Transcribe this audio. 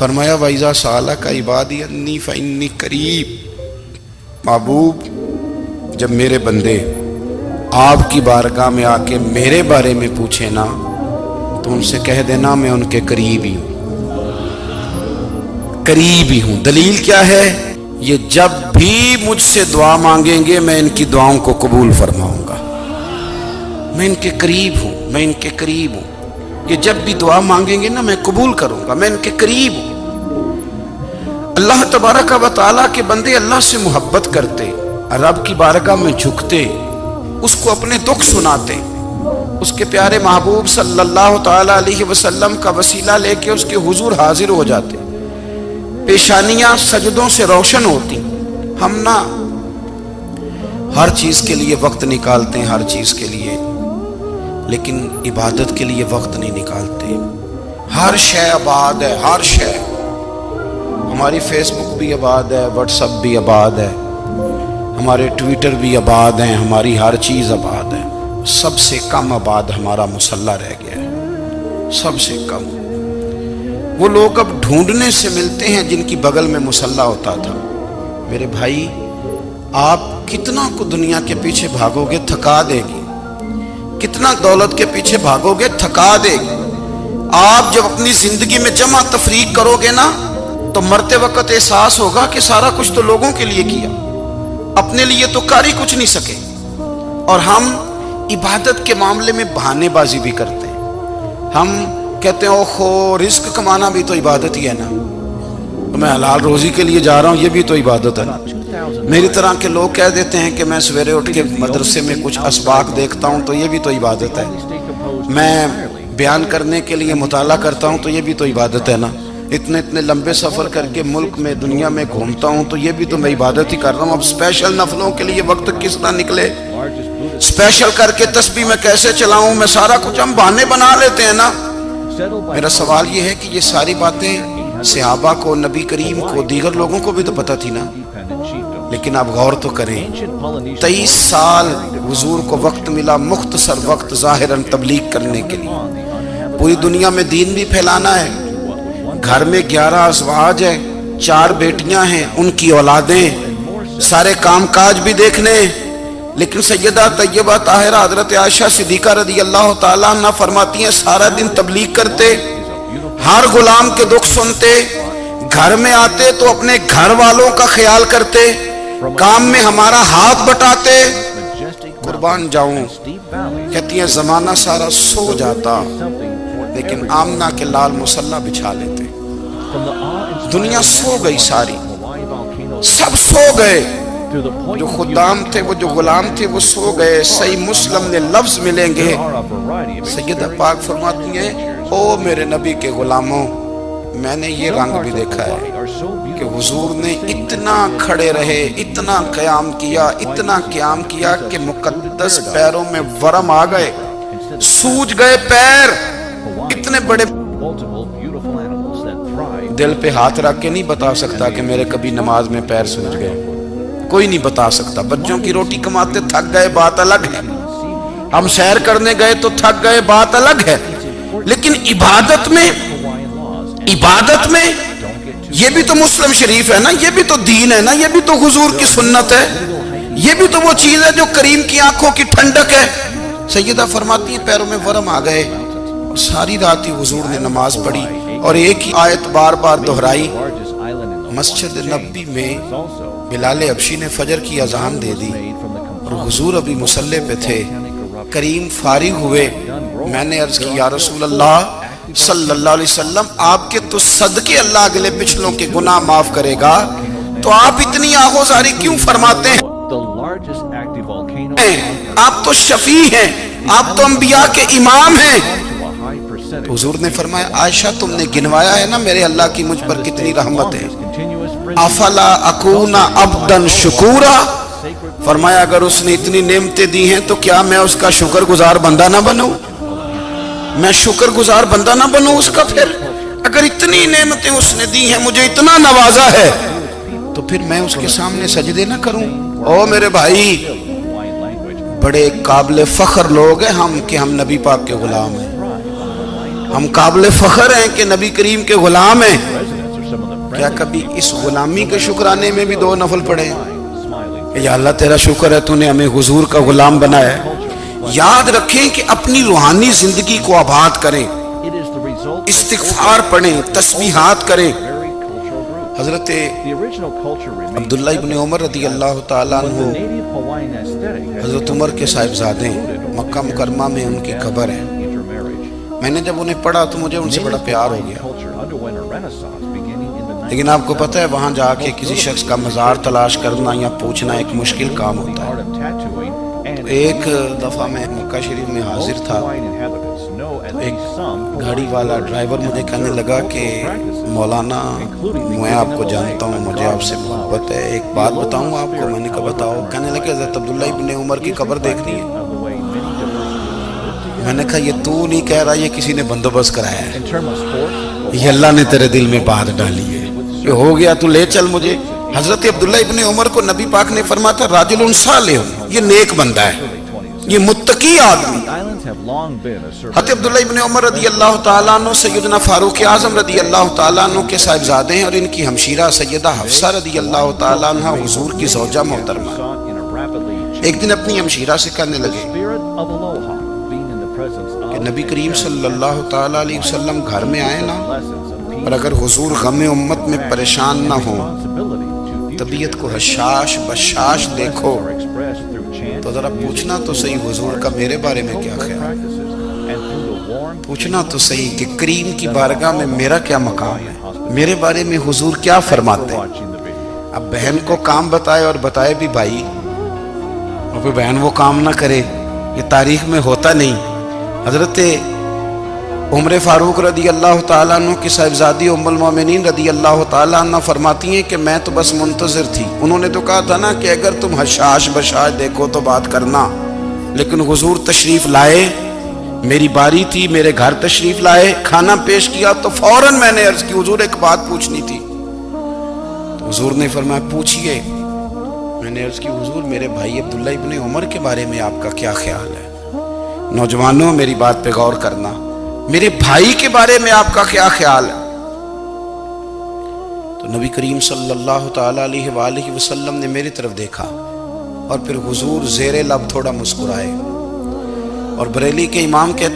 فرمایا وَإِذَا سَأَلَكَ عِبَادِي أَنِّي فَإِنِّي قَرِيب، محبوب جب میرے بندے آپ کی بارگاہ میں آ کے میرے بارے میں پوچھے نا تو ان سے کہہ دینا میں ان کے قریب ہی ہوں، قریب ہی ہوں۔ دلیل کیا ہے؟ یہ جب بھی مجھ سے دعا مانگیں گے میں ان کی دعاؤں کو قبول فرماؤں گا، میں ان کے قریب ہوں، میں ان کے قریب ہوں۔ یہ جب بھی دعا مانگیں گے نا میں قبول کروں گا، میں ان کے قریب ہوں۔ اللہ تبارک و تعالیٰ کے بندے اللہ سے محبت کرتے، رب کی بارگاہ میں جھکتے، اس کو اپنے دکھ سناتے، اس کے پیارے محبوب صلی اللہ تعالیٰ علیہ وسلم کا وسیلہ لے کے اس کے حضور حاضر ہو جاتے، پیشانیاں سجدوں سے روشن ہوتی۔ ہم نہ ہر چیز کے لیے وقت نکالتے ہیں، ہر چیز کے لیے، لیکن عبادت کے لیے وقت نہیں نکالتے۔ ہر شے آباد ہے، ہر شے، ہماری فیس بک بھی آباد ہے، واٹس ایپ بھی آباد ہے، ہمارے ٹویٹر بھی آباد ہیں، ہماری ہر چیز آباد ہے۔ سب سے کم آباد ہمارا مصلی رہ گیا ہے، سب سے کم۔ وہ لوگ اب ڈھونڈنے سے ملتے ہیں جن کی بغل میں مصلی ہوتا تھا۔ میرے بھائی آپ کتنا کو دنیا کے پیچھے بھاگو گے تھکا دے گی، کتنا دولت کے پیچھے بھاگو گے تھکا دے گی۔ آپ جب اپنی زندگی میں جمع تفریق کرو گے نا تو مرتے وقت احساس ہوگا کہ سارا کچھ تو لوگوں کے لیے کیا، اپنے لیے تو کر ہی کچھ نہیں سکے۔ اور ہم عبادت کے معاملے میں بہانے بازی بھی کرتے ہیں۔ ہم کہتے ہیں اوہو رزق کمانا بھی تو عبادت ہی ہے نا، میں حلال روزی کے لیے جا رہا ہوں، یہ بھی تو عبادت ہے نا۔ میری طرح کے لوگ کہہ دیتے ہیں کہ میں سویرے اٹھ کے مدرسے میں کچھ اسباق دیکھتا ہوں تو یہ بھی تو عبادت ہے، میں بیان کرنے کے لیے مطالعہ کرتا ہوں تو یہ بھی تو عبادت ہے نا، اتنے لمبے سفر کر کے ملک میں دنیا میں گھومتا ہوں تو یہ بھی تو میں عبادت ہی کر رہا ہوں۔ اب اسپیشل نفلوں کے لیے وقت کس طرح نکلے، اسپیشل کر کے تسبیح میں کیسے چلاؤں، میں سارا کچھ ہم بہانے بنا لیتے ہیں نا۔ میرا سوال یہ ہے کہ یہ ساری باتیں صحابہ کو، نبی کریم کو، دیگر لوگوں کو بھی تو پتہ تھی نا، لیکن آپ غور تو کریں 23 سال حضور کو وقت ملا، مختصر وقت ظاہراً تبلیغ کرنے کے لیے، پوری دنیا میں دین بھی پھیلانا ہے۔ گھر میں 11 ازواج ہے، 4 بیٹیاں ہیں، ان کی اولادیں، سارے کام کاج بھی دیکھنے، لیکن سیدہ طیبہ طاہرہ حضرت عائشہ صدیقہ رضی اللہ تعالیٰ عنہ فرماتی ہیں سارا دن تبلیغ کرتے، ہر غلام کے دکھ سنتے، گھر میں آتے تو اپنے گھر والوں کا خیال کرتے، کام میں ہمارا ہاتھ بٹاتے۔ قربان جاؤں، کہتی ہیں زمانہ سارا سو جاتا لیکن آمنہ کے لال مصلی بچھا لیتے۔ دنیا سو گئی، ساری سب سو گئے، جو خدام تھے، وہ جو غلام تھے وہ سو گئے۔ صحیح مسلم نے لفظ ملیں گے، سیدہ پاک فرماتی ہیں او میرے نبی کے غلاموں، میں نے یہ رنگ بھی دیکھا ہے کہ حضور نے اتنا کھڑے رہے، اتنا قیام کیا، اتنا قیام کیا کہ مقدس پیروں میں ورم آ گئے، سوج گئے پیر۔ اتنے بڑے دل پہ ہاتھ رکھ کے نہیں بتا سکتا کہ میرے کبھی نماز میں پیر سوج گئے، کوئی نہیں بتا سکتا۔ بچوں کی روٹی کماتے تھک گئے بات الگ ہے، ہم سیر کرنے گئے تو تھک گئے بات الگ ہے، لیکن عبادت میں یہ بھی تو مسلم شریف ہے نا، یہ بھی تو دین ہے نا، یہ بھی تو حضور کی سنت ہے، یہ بھی تو وہ چیز ہے جو کریم کی آنکھوں کی ٹھنڈک ہے۔ سیدہ فرماتی ہیں پیروں میں ورم آ گئے، اور ساری رات ہی حضور نے نماز پڑھی اور ایک ہی آیت بار بار دہرائی۔ مسجد نبوی میں بلال حبشی نے فجر کی اذان دے دی اور حضور ابھی مصلی پہ تھے، کریم فارغ ہوئے، میں نے عرض کی یا رسول اللہ صلی اللہ علیہ وسلم آپ کے تو صدقے اللہ اگلے پچھلوں کے گناہ معاف کرے گا، تو آپ اتنی آہوزاری کیوں فرماتے ہیں؟ آپ تو شفیع ہیں، آپ تو انبیاء کے امام ہیں۔ حضور نے فرمایا عائشہ تم نے گنوایا ہے نا میرے اللہ کی مجھ پر کتنی رحمت ہے، افلا اکون عبدا شکورا، فرمایا اگر اس نے اتنی نعمتیں دی ہیں تو کیا میں اس کا شکر گزار بندہ نہ بنوں، میں شکر گزار بندہ نہ بنوں اس کا؟ پھر اگر اتنی نعمتیں اس نے دی ہیں، مجھے اتنا نوازا ہے، تو پھر میں اس کے سامنے سجدے نہ کروں؟ او میرے بھائی، بڑے قابل فخر لوگ ہیں ہم کہ ہم نبی پاک کے غلام ہیں، ہم قابل فخر ہیں کہ نبی کریم کے غلام ہیں، کیا کبھی اس غلامی کے شکرانے میں بھی 2 نفل پڑھے کہ یا اللہ تیرا شکر ہے تو نے ہمیں حضور کا غلام بنایا ہے؟ یاد رکھیں کہ اپنی روحانی زندگی کو آباد کریں، استغفار پڑھیں، تسبیحات کریں۔ حضرت عبداللہ ابن عمر رضی اللہ تعالیٰ عنہ حضرت عمر کے صاحبزادے ہیں، مکہ مکرمہ میں ان کی قبر ہے۔ میں نے جب انہیں پڑھا تو مجھے ان سے بڑا پیار ہو گیا، لیکن آپ کو پتہ ہے وہاں جا کے کسی شخص کا مزار تلاش کرنا یا پوچھنا ایک مشکل کام ہوتا ہے۔ تو ایک دفعہ میں مکہ شریف میں حاضر تھا، ایک گاڑی والا ڈرائیور مجھے کہنے لگا کہ مولانا میں آپ کو جانتا ہوں، مجھے آپ سے محبت ہے، ایک بات بتاؤں آپ کو؟ میں نے کہا بتاؤ۔ کہنے لگا حضرت عبداللہ ابن عمر کی قبر دیکھنی ہے۔ میں نے کہا یہ تو نہیں کہہ رہا، یہ کسی نے بندوبست کرایا ہے، یہ اللہ نے تیرے دل میں بات ڈالی ہے، یہ ہو گیا تو لے چل مجھے۔ حضرت عبداللہ ابن عمر کو نبی پاک نے فرمایا تھا راجل صالح، یہ نیک بندہ ہے، یہ متقی آدمی۔ حضرت عبداللہ ابن عمر رضی اللہ تعالیٰ عنہ سیدنا فاروق اعظم رضی اللہ تعالیٰ عنہ کے صاحبزادے ہیں، اور ان کی ہمشیرہ سیدہ حفصہ رضی اللہ تعالیٰ عنہ حضور کی زوجہ محترمہ۔ ایک دن اپنی ہمشیرہ سے کہنے لگے کہ نبی کریم صلی اللہ تعالیٰ علیہ وسلم گھر میں آئے نا، اور اگر حضور غم امت میں پریشان نہ ہوں، طبیعت کو حشاش بشاش دیکھو، تو ذرا پوچھنا تو صحیح حضور کا میرے بارے میں کیا خیال، پوچھنا تو صحیح کہ کریم کی بارگاہ میں میرا کیا مقام ہے، میرے بارے میں حضور کیا فرماتے ہیں۔ اب بہن کو کام بتائے، اور بتائے بھی بھائی، اور پھر بہن وہ کام نہ کرے، یہ تاریخ میں ہوتا نہیں۔ حضرت عمر فاروق رضی اللہ تعالیٰ عنہ کی صاحبزادی ام المومنین رضی اللہ تعالیٰ عنہ فرماتی ہیں کہ میں تو بس منتظر تھی، انہوں نے تو کہا تھا نا کہ اگر تم حشاش بشاش دیکھو تو بات کرنا، لیکن حضور تشریف لائے، میری باری تھی، میرے گھر تشریف لائے، کھانا پیش کیا تو فوراً میں نے عرض کی حضور ایک بات پوچھنی تھی۔ تو حضور نے فرمایا پوچھئے۔ میں نے عرض کی حضور میرے بھائی عبداللہ ابن عمر کے بارے میں آپ کا کیا خیال ہے؟ نوجوانوں میری بات پہ غور کرنا، میرے بھائی کے بارے میں آپ کا کیا خیال ہے؟ تو نبی کریم صلی اللہ تعالیٰ علیہ وآلہ وسلم نے میری طرف دیکھا، اور پھر حضور زیر لب تھوڑا مسکرائے، اور بریلی کے امام کہتے